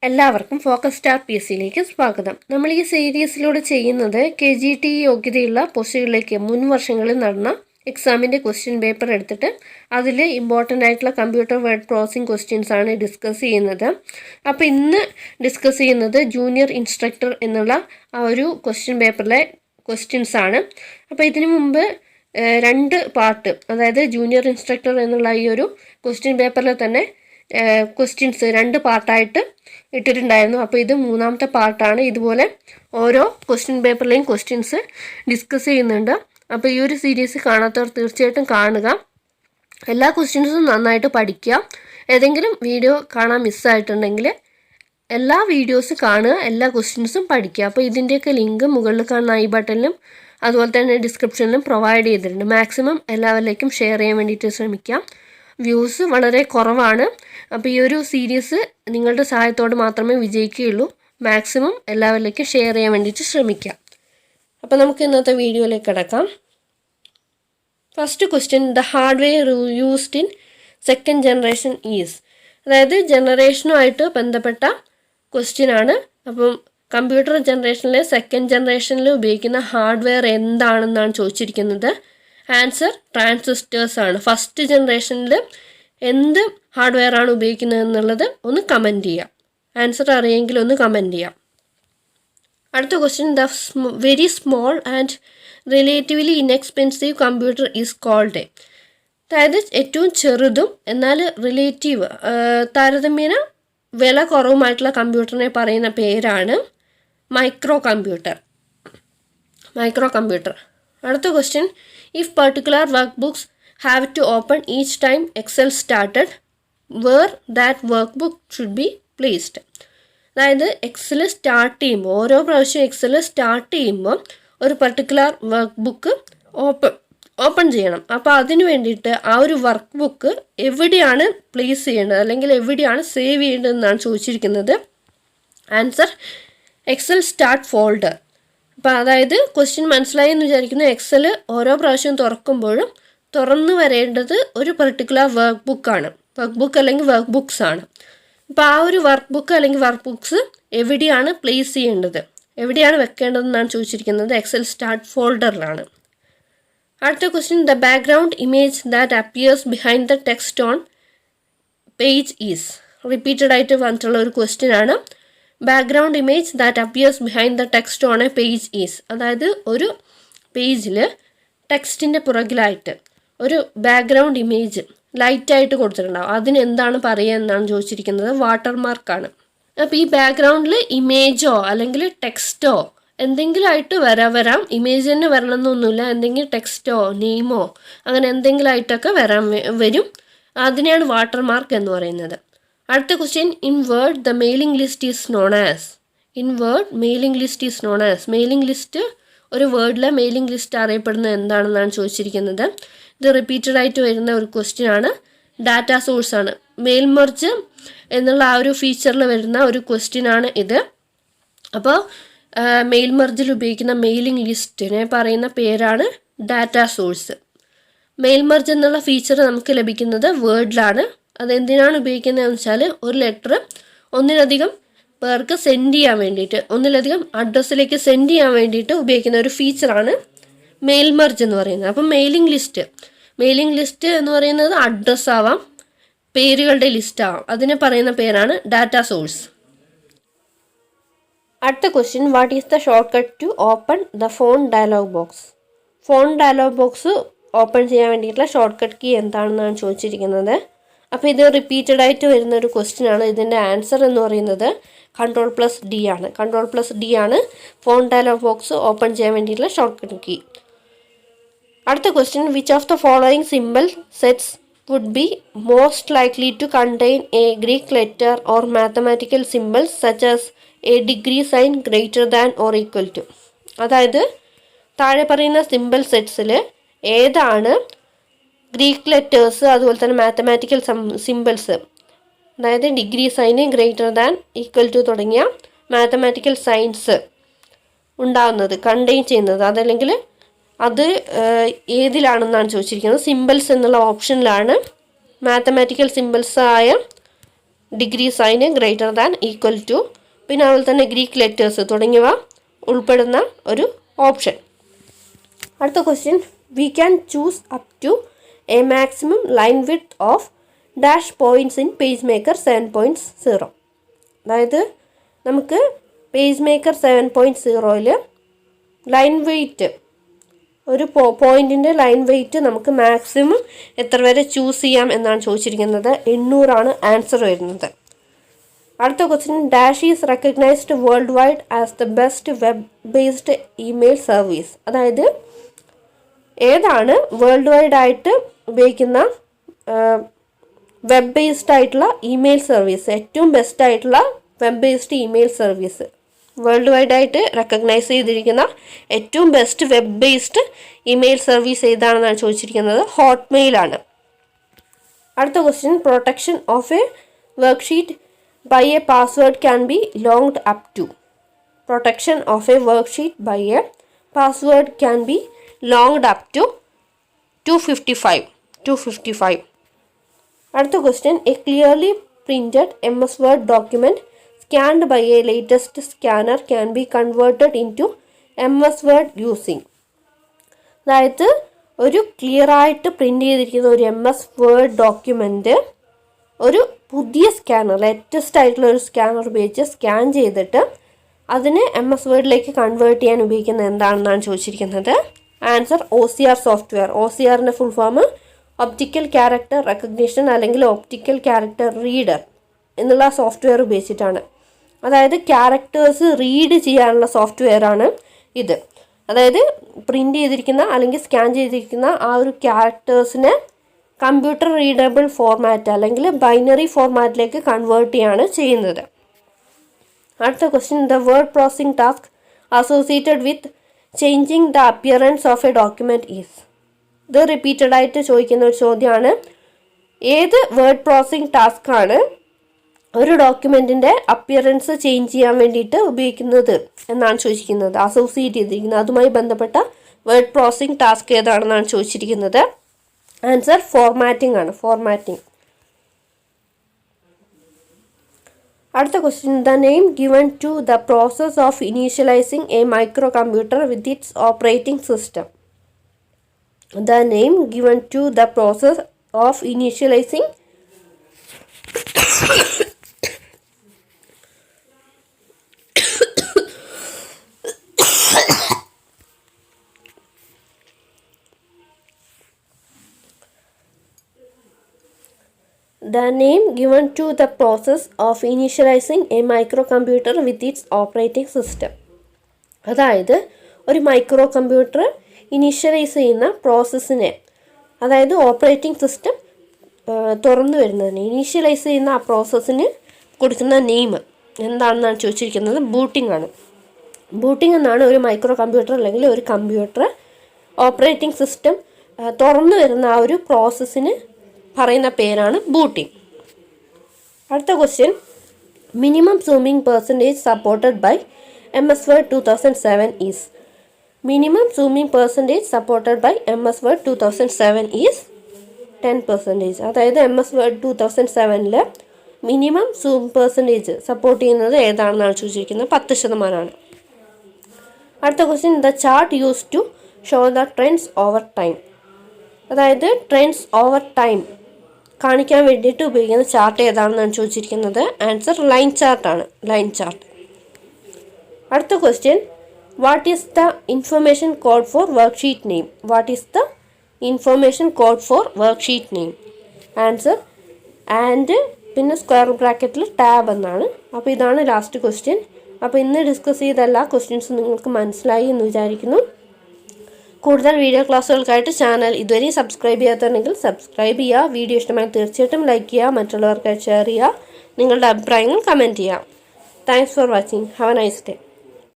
എല്ലാവർക്കും focus star PSCയിലേക്ക് സ്വാഗതം. നമ്മൾ ഈ സീരീസിലൂടെ ചെയ്യുന്നത് KGTE യോഗ്യതയുള്ള പോസ്റ്റുകളിലേക്ക് മുൻ വർഷങ്ങളിൽ നടന്ന എക്സാമിൻ്റെ ക്വസ്റ്റ്യൻ പേപ്പർ എടുത്തിട്ട് അതിൽ ഇമ്പോർട്ടൻ്റ് ആയിട്ടുള്ള കമ്പ്യൂട്ടർ വേർഡ് പ്രോസസ്സിംഗ് ക്വസ്റ്റ്യൻസ് ആണ് ഡിസ്കസ് ചെയ്യുന്നത്. അപ്പോൾ ഇന്ന് ഡിസ്കസ് ചെയ്യുന്നത് ജൂനിയർ ഇൻസ്ട്രക്ടർ എന്നുള്ള ആ ഒരു ക്വസ്റ്റ്യൻ പേപ്പറിലെ ക്വസ്റ്റ്യൻസ് ആണ്. അപ്പോൾ ഇതിനു മുമ്പ് രണ്ട് പാർട്ട്, അതായത് ജൂനിയർ ഇൻസ്ട്രക്ടർ എന്നുള്ള ഈ ഒരു ക്വസ്റ്റ്യൻ പേപ്പറിൽ തന്നെ ക്വസ്റ്റ്യൻസ് രണ്ട് പാർട്ടായിട്ട് ഇട്ടിട്ടുണ്ടായിരുന്നു. അപ്പോൾ ഇത് മൂന്നാമത്തെ പാർട്ടാണ്. ഇതുപോലെ ഓരോ ക്വസ്റ്റ്യൻ പേപ്പറിലെയും ക്വസ്റ്റ്യൻസ് ഡിസ്കസ് ചെയ്യുന്നുണ്ട്. അപ്പോൾ ഈ ഒരു സീരീസ് കാണാത്തവർ തീർച്ചയായിട്ടും കാണുക. എല്ലാ ക്വസ്റ്റ്യൻസും നന്നായിട്ട് പഠിക്കുക. ഏതെങ്കിലും വീഡിയോ കാണാൻ മിസ്സായിട്ടുണ്ടെങ്കിൽ എല്ലാ വീഡിയോസും കാണുക, എല്ലാ ക്വസ്റ്റ്യൻസും പഠിക്കുക. അപ്പോൾ ഇതിൻ്റെയൊക്കെ ലിങ്ക് മുകളിൽ കാണുന്ന ഐ ബട്ടണിലും അതുപോലെ തന്നെ ഡിസ്ക്രിപ്ഷനിലും പ്രൊവൈഡ് ചെയ്തിട്ടുണ്ട്. മാക്സിമം എല്ലാവരിലേക്കും ഷെയർ ചെയ്യാൻ വേണ്ടിയിട്ട് ശ്രമിക്കാം. വ്യൂസ് വളരെ കുറവാണ്. അപ്പോൾ ഈ ഒരു സീരീസ് നിങ്ങളുടെ സഹായത്തോടെ മാത്രമേ വിജയിക്കുകയുള്ളൂ. മാക്സിമം എല്ലാവരിലേക്കും ഷെയർ ചെയ്യാൻ വേണ്ടിയിട്ട് ശ്രമിക്കാം. അപ്പോൾ നമുക്ക് ഇന്നത്തെ വീഡിയോയിലേക്ക് കിടക്കാം. First question, the hardware used in second generation is. അതായത് ജനറേഷനുമായിട്ട് ബന്ധപ്പെട്ട ക്വസ്റ്റ്യൻ ആണ്. അപ്പം കമ്പ്യൂട്ടർ ജനറേഷനിലെ സെക്കൻഡ് ജനറേഷനിൽ ഉപയോഗിക്കുന്ന ഹാർഡ്വെയർ എന്താണെന്നാണ് ചോദിച്ചിരിക്കുന്നത്. ആൻസർ ട്രാൻസിസ്റ്റേഴ്സ് ആണ്. ഫസ്റ്റ് ജനറേഷനിൽ എന്ത് ഹാർഡ്വെയർ ആണ് ഉപയോഗിക്കുന്നത് എന്നുള്ളത് ഒന്ന് കമൻറ്റ് ചെയ്യാം. ആൻസർ അറിയെങ്കിൽ ഒന്ന് കമൻറ്റ് ചെയ്യാം. അടുത്ത question, the very small and relatively inexpensive computer is called. അതായത് ഏറ്റവും ചെറുതും എന്നാൽ റിലേറ്റീവ് താരതമ്യേന വില കുറവുമായിട്ടുള്ള കമ്പ്യൂട്ടറിനെ പറയുന്ന പേരാണ് മൈക്രോ കമ്പ്യൂട്ടർ. അടുത്ത question, if particular workbooks have to open each time Excel started, where that workbook should be placed. അതായത് എക്സൽ സ്റ്റാർട്ട് ചെയ്യുമ്പോൾ, ഓരോ പ്രാവശ്യം എക്സൽ സ്റ്റാർട്ട് ചെയ്യുമ്പോൾ ഒരു പർട്ടിക്കുലർ വർക്ക് ബുക്ക് ഓപ്പൺ ചെയ്യണം. അപ്പോൾ അതിന് വേണ്ടിയിട്ട് ആ ഒരു വർക്ക് ബുക്ക് എവിടെയാണ് പ്ലേസ് ചെയ്യേണ്ടത് അല്ലെങ്കിൽ എവിടെയാണ് സേവ് ചെയ്യേണ്ടതെന്നാണ് ചോദിച്ചിരിക്കുന്നത്. Answer excel start folder. അപ്പോൾ അതായത് ക്വസ്റ്റ്യൻ മനസ്സിലായി എന്ന് വിചാരിക്കുന്നു. എക്സൽ ഓരോ പ്രാവശ്യവും തുറക്കുമ്പോഴും തുറന്നു വരേണ്ടത് ഒരു പെർട്ടിക്കുലർ വർക്ക് ബുക്കാണ്, വർക്ക് ബുക്ക് അല്ലെങ്കിൽ വർക്ക് ബുക്സ് ആണ്. അപ്പോൾ ആ ഒരു വർക്ക് ബുക്ക് അല്ലെങ്കിൽ വർക്ക് ബുക്സ് എവിടെയാണ് പ്ലേസ് ചെയ്യേണ്ടത്, എവിടെയാണ് വെക്കേണ്ടതെന്നാണ് ചോദിച്ചിരിക്കുന്നത്. എക്സൽ സ്റ്റാർട്ട് ഫോൾഡറിലാണ്. അടുത്ത question, the background image that appears behind the text on page is. Repeated ആയിട്ട് വന്നിട്ടുള്ള ഒരു ക്വസ്റ്റ്യൻ ആണ്. Background image that appears behind the text on a page is. അതായത് ഒരു പേജിൽ ടെക്സ്റ്റിൻ്റെ പുറകിലായിട്ട് ഒരു ബാക്ക്ഗ്രൗണ്ട് ഇമേജ് ലൈറ്റായിട്ട് കൊടുത്തിട്ടുണ്ടാവും. അതിന് എന്താണ് പറയുക എന്നാണ് ചോദിച്ചിരിക്കുന്നത്. വാട്ടർമാർക്കാണ്. അപ്പോൾ ഈ ബാക്ക്ഗ്രൗണ്ടിൽ ഇമേജോ അല്ലെങ്കിൽ ടെക്സ്റ്റോ എന്തെങ്കിലും ആയിട്ട് വരാം. ഇമേജ് തന്നെ വരണമെന്നൊന്നുമില്ല. എന്തെങ്കിലും ടെക്സ്റ്റോ നെയിമോ അങ്ങനെ എന്തെങ്കിലും ആയിട്ടൊക്കെ വരും. അതിനെയാണ് വാട്ടർമാർക്ക് എന്ന് പറയുന്നത്. അടുത്ത question, in word the mailing list is known as. Mailing list ഒരു വേർഡിലെ മെയിലിംഗ് ലിസ്റ്റ് അറിയപ്പെടുന്നത് എന്താണെന്നാണ് ചോദിച്ചിരിക്കുന്നത്. ഇത് റിപ്പീറ്റഡ് ആയിട്ട് വരുന്ന ഒരു ക്വസ്റ്റ്യൻ ആണ്. ഡാറ്റ സോഴ്സ് ആണ്. മെയിൽ മെർജ് എന്നുള്ള ആ ഒരു ഫീച്ചറിൽ വരുന്ന ഒരു ക്വസ്റ്റ്യൻ ആണ് ഇത്. അപ്പോൾ മെയിൽ മെർജിൽ ഉപയോഗിക്കുന്ന മെയിലിംഗ് ലിസ്റ്റിനെ പറയുന്ന പേരാണ് ഡാറ്റ സോഴ്സ്. മെയിൽ മെർജ് എന്നുള്ള ഫീച്ചർ നമുക്ക് ലഭിക്കുന്നത് വേർഡിലാണ്. അതെന്തിനാണ് ഉപയോഗിക്കുന്നതെന്ന് വെച്ചാൽ ഒരു ലെറ്റർ ഒന്നിലധികം പേർക്ക് സെൻഡ് ചെയ്യാൻ വേണ്ടിയിട്ട്, ഒന്നിലധികം അഡ്രസ്സിലേക്ക് സെൻഡ് ചെയ്യാൻ വേണ്ടിയിട്ട് ഉപയോഗിക്കുന്ന ഒരു ഫീച്ചറാണ് മെയിൽ മെർജ് എന്ന് പറയുന്നത്. അപ്പം മെയിലിംഗ് ലിസ്റ്റ് എന്ന് പറയുന്നത് അഡ്രസ്സ് ആവാം, പേരുകളുടെ ലിസ്റ്റ് ആവാം. അതിനെ പറയുന്ന പേരാണ് ഡാറ്റ സോഴ്സ്. അടുത്ത question, what is the short cut to open the font dialog box. Font dialog box open ചെയ്യാൻ വേണ്ടിയിട്ടുള്ള ഷോർട്ട് കട്ട് കീ എന്താണെന്നാണ് ചോദിച്ചിരിക്കുന്നത്. അപ്പോൾ ഇത് റിപ്പീറ്റഡ് ആയിട്ട് വരുന്ന ഒരു ക്വസ്റ്റ്യൻ ആണ്. ഇതിൻ്റെ ആൻസർ എന്ന് പറയുന്നത് Ctrl+D ആണ്. Ctrl+D ആണ് ഫോൺ ഡയലോഗ് ബോക്സ് ഓപ്പൺ ചെയ്യാൻ വേണ്ടിയിട്ടുള്ള ഷോർട്ട് കട്ട് കീ. അടുത്ത question, which of the following symbol sets would be most likely to contain a Greek letter or mathematical symbols such as a degree sign greater than or equal to. അതായത് താഴെ പറയുന്ന simple സെറ്റ്സിൽ ഏതാണ് Greek letters അതുപോലെ തന്നെ mathematical symbols, അതായത് degree sign, greater than, equal to തുടങ്ങിയ mathematical signs ഉണ്ടാകുന്നത്, contain ചെയ്യുന്നത്, അതല്ലെങ്കിൽ അത് ഏതിലാണെന്നാണ് ചോദിച്ചിരിക്കുന്നത്. സിമ്പിൾസ് എന്നുള്ള ഓപ്ഷനിലാണ് മാത്തമാറ്റിക്കൽ സിമ്പിൾസായ degree sign greater than equal to, പിന്നെ അതുപോലെ തന്നെ ഗ്രീക്ക് ലെറ്റേഴ്സ് തുടങ്ങിയവ ഉൾപ്പെടുന്ന ഒരു ഓപ്ഷൻ. അടുത്ത question, we can choose up to a maximum line width of dash points in page maker 7.0. അതായത് നമുക്ക് പേജ് മേക്കർ 7.0യിൽ ലൈൻ വെയ്റ്റ്, ഒരു പോയിൻറ്റിൻ്റെ ലൈൻ വെയ്റ്റ് നമുക്ക് മാക്സിമം എത്ര വരെ ചൂസ് ചെയ്യാം എന്നാണ് ചോദിച്ചിരിക്കുന്നത്. 800 ആൻസർ വരുന്നത്. അടുത്ത question, dash is recognised world wide as the best web based email service. അതായത് ഏതാണ് വേൾഡ് വൈഡ് ആയിട്ട് ഉപയോഗിക്കുന്ന വെബ് ബേസ്ഡ് ആയിട്ടുള്ള ഇമെയിൽ സർവീസ്, ഏറ്റവും ബെസ്റ്റ് ആയിട്ടുള്ള web based email service, world wide ആയിട്ട് റെക്കഗ്നൈസ് ചെയ്തിരിക്കുന്ന ഏറ്റവും best web based email service ഏതാണെന്നാണ് ചോദിച്ചിരിക്കുന്നത്. ഹോട്ട്മെയിലാണ്. അടുത്ത question, protection of a worksheet by a password can be longed up to. Protection of a worksheet by a password can be longed up to 255. അടുത്ത question, a clearly printed MS Word document scanned by a latest scanner can be converted into MS Word using. അതായത് ഒരു clear ആയിട്ട് print ചെയ്തിരിക്കുന്ന ഒരു MS Word document ഒരു പുതിയ scanner, latest ആയിട്ടുള്ള ഒരു സ്കാനർ ഉപയോഗിച്ച് സ്കാൻ ചെയ്തിട്ട് അതിനെ MS വേർഡിലേക്ക് കൺവേർട്ട് ചെയ്യാൻ ഉപയോഗിക്കുന്നത് എന്താണെന്നാണ് ചോദിച്ചിരിക്കുന്നത്. Answer OCR software. OCRൻ്റെ full form optical character recognition അല്ലെങ്കിൽ ഒപ്റ്റിക്കൽ ക്യാരക്ടർ റീഡർ എന്നുള്ള സോഫ്റ്റ്വെയർ ഉപയോഗിച്ചിട്ടാണ്. അതായത് ക്യാരക്ടേഴ്സ് റീഡ് ചെയ്യാനുള്ള സോഫ്റ്റ്വെയറാണ് ഇത്. അതായത് പ്രിൻ്റ് ചെയ്തിരിക്കുന്ന അല്ലെങ്കിൽ സ്കാൻ ചെയ്തിരിക്കുന്ന ആ ഒരു ക്യാരക്ടേഴ്സിനെ കമ്പ്യൂട്ടർ റീഡബിൾ ഫോർമാറ്റ് അല്ലെങ്കിൽ ബൈനറി ഫോർമാറ്റിലേക്ക് കൺവേർട്ട് ചെയ്യാണ് ചെയ്യുന്നത്. അടുത്ത question, the word processing task associated with changing the appearance of A document is. ഇത് റിപ്പീറ്റഡ് ആയിട്ട് ചോദിക്കുന്ന ഒരു ചോദ്യമാണ്. ഏത് വേർഡ് പ്രോസസ്സിംഗ് ടാസ്ക്കാണ് ഒരു ഡോക്യുമെൻറ്റിൻ്റെ അപ്പിയറൻസ് ചേഞ്ച് ചെയ്യാൻ വേണ്ടിയിട്ട് ഉപയോഗിക്കുന്നത് എന്നാണ് ചോദിച്ചിരിക്കുന്നത്. അസോസിയേറ്റ് ചെയ്തിരിക്കുന്നത് അതുമായി ബന്ധപ്പെട്ട വേർഡ് പ്രോസസ്സിംഗ് ടാസ്ക് ഏതാണെന്നാണ് ചോദിച്ചിരിക്കുന്നത്. ആൻസർ ഫോർമാറ്റിംഗ് ആണ്. ഫോർമാറ്റിംഗ്. അടുത്ത question, the name given to the process of initialising a micro computer with its operating system. The name given to the process of initialising The name given to the process of initializing a microcomputer with its operating system. അതായത് ഒരു micro computer initialise ചെയ്യുന്ന പ്രോസസ്സിനെ, അതായത് operating system തുറന്നു വരുന്നതിന് initialise ചെയ്യുന്ന ആ പ്രോസസ്സിന് കൊടുക്കുന്ന name എന്താണെന്നാണ് ചോദിച്ചിരിക്കുന്നത്. ബൂട്ടിംഗ് ആണ്. ബൂട്ടിംഗ് എന്നാണ് ഒരു മൈക്രോ കമ്പ്യൂട്ടർ അല്ലെങ്കിൽ ഒരു കമ്പ്യൂട്ടർ ഓപ്പറേറ്റിംഗ് സിസ്റ്റം തുറന്നു വരുന്ന ആ ഒരു പ്രോസസ്സിന് പറയുന്ന പേരാണ് ബൂട്ടിംഗ്. അടുത്ത question, minimum zooming percentage supported by MS Word 2007 is. Minimum zooming percentage supported by MS Word 2007 is 10%. അതായത് MS Word 2007 minimum zoom percentage support ചെയ്യുന്നത് ഏതാണെന്നാണ് ചോദിച്ചിരിക്കുന്നത്. 10%. അടുത്ത question, the chart use to show the trends over time. അതായത് trends over time കാണിക്കാൻ വേണ്ടിയിട്ട് ഉപയോഗിക്കുന്ന chart ഏതാണെന്നാണ് ചോദിച്ചിരിക്കുന്നത്. ആൻസർ ലൈൻ ചാർട്ടാണ്. Line chart. അടുത്ത question, what is the information code for worksheet name. What is the information code for worksheet name. Answer and പിന്നെ square ബ്രാക്കറ്റിൽ ടാബ് എന്നാണ്. അപ്പോൾ ഇതാണ് ലാസ്റ്റ് ക്വസ്റ്റ്യൻ. അപ്പോൾ ഇന്ന് ഡിസ്കസ് ചെയ്ത എല്ലാ ക്വസ്റ്റ്യൻസും നിങ്ങൾക്ക് മനസ്സിലായി എന്ന് വിചാരിക്കുന്നു. കൂടുതൽ വീഡിയോ ക്ലാസ്സുകൾക്കായിട്ട് ചാനൽ ഇതുവരെ സബ്സ്ക്രൈബ് ചെയ്യാത്തുണ്ടെങ്കിൽ സബ്സ്ക്രൈബ് ചെയ്യുക. വീഡിയോ ഇഷ്ടമായി തീർച്ചയായിട്ടും ലൈക്ക് ചെയ്യുക, മറ്റുള്ളവർക്കായി ഷെയർ ചെയ്യുക, നിങ്ങളുടെ അഭിപ്രായങ്ങൾ കമൻറ്റ് ചെയ്യുക. Thanks for watching. Have A nice day.